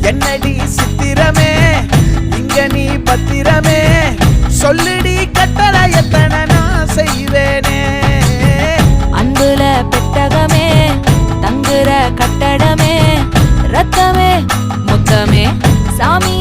என்னடி சித்திரமே இங்க நீ பத்திரமே சொல்லுடி கட்டளை எத்தனை நான் செய்வேனே அன்புல பெட்டகமே தங்குற கட்டடமே ரத்தமே முத்தமே சாமி